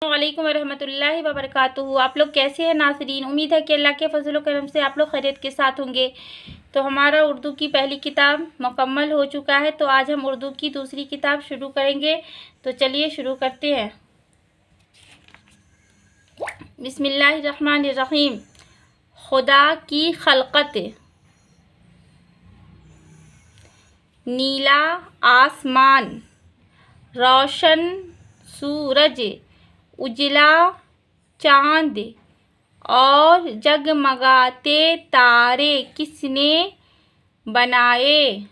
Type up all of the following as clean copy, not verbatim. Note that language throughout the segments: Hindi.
वालेकुम वरहमतुल्लाहि वबरकातुहू। आप लोग कैसे हैं नाज़रीन? उम्मीद है कि अल्लाह के फजल व करम से आप लोग खैरियत के साथ होंगे। तो हमारा उर्दू की पहली किताब मुकम्मल हो चुका है, तो आज हम उर्दू की दूसरी किताब शुरू करेंगे। तो चलिए शुरू करते हैं। बिस्मिल्लाहिर्रहमानिर्रहीम। खुदा की खलकत। नीला आसमान, रोशन सूरज, उजला चाँद और जगमगाते तारे किसने बनाए?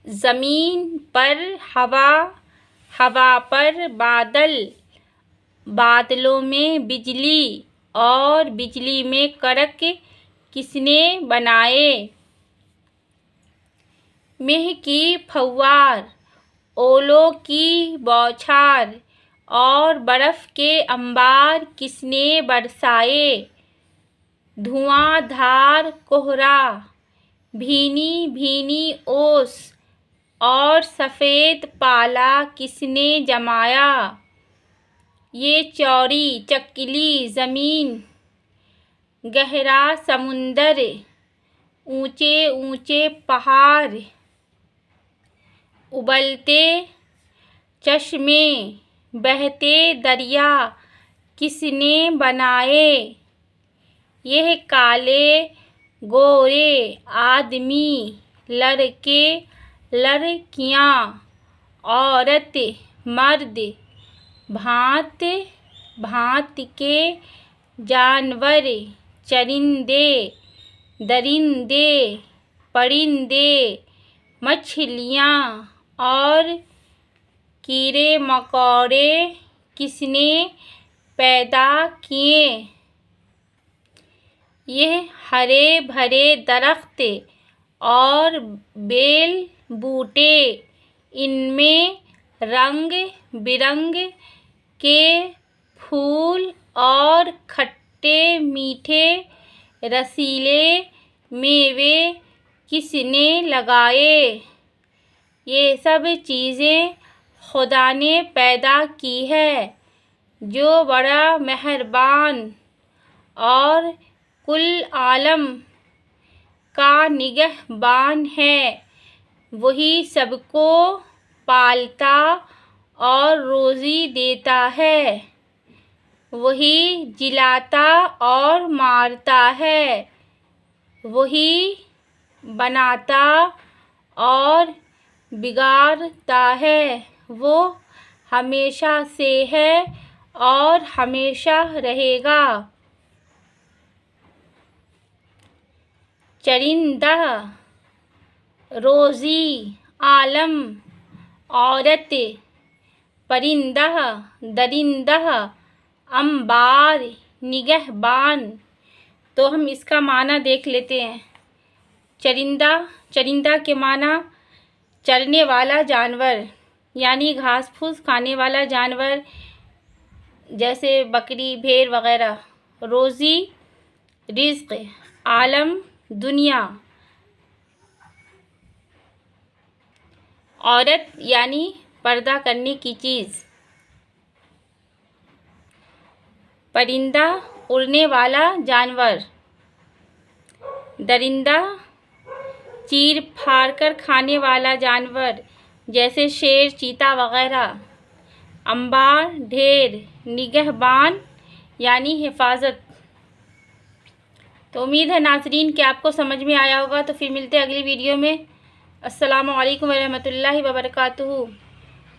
ज़मीन पर हवा, हवा पर बादल, बादलों में बिजली और बिजली में कड़क किसने बनाए? मेह की फव्वार, ओलों की बौछार और बर्फ़ के अंबार किसने बरसाए? धुआंधार कोहरा, भीनी भीनी ओस और सफ़ेद पाला किसने जमाया? ये चौड़ी चकिली ज़मीन, गहरा समुंदर, ऊंचे ऊंचे पहाड़, उबलते चश्मे, बहते दरिया किसने बनाए? यह काले गोरे आदमी, लड़के लड़कियां, औरत मर्द, भांत भांत के जानवर, चरिंदे दरिंदे, परिंदे, मछलियाँ और कीड़े मकोड़े किसने पैदा किए? यह हरे भरे दरख्त और बेल बूटे, इनमें रंग बिरंग के फूल और खट्टे मीठे रसीले मेवे किसने लगाए? ये सब चीज़ें खुदा ने पैदा की है, जो बड़ा मेहरबान और कुल आलम का निगहबान है। वही सबको पालता और रोज़ी देता है, वही जिलाता और मारता है, वही बनाता और बिगाड़ता है। वो हमेशा से है और हमेशा रहेगा। चरिंदा, रोज़ी आलम, औरत, परिंदा, दरिंदा, अंबार, निगहबान। तो हम इसका माना देख लेते हैं। चरिंदा, चरिंदा के माना चरने वाला जानवर, यानी घास फूस खाने वाला जानवर, जैसे बकरी भेड़ वगैरह। रोज़ी रिज़्क़, आलम दुनिया, औरत यानी पर्दा करने की चीज़, परिंदा उड़ने वाला जानवर, दरिंदा चीर फाड़ कर खाने वाला जानवर जैसे शेर चीता वगैरह, अंबार ढेर, निगहबान यानी हिफाजत। तो उम्मीद है नाज़रीन कि आपको समझ में आया होगा। तो फिर मिलते हैं अगली वीडियो में। अस्सलामु अलैकुम वरहमतुल्लाहि वबरकातुहू।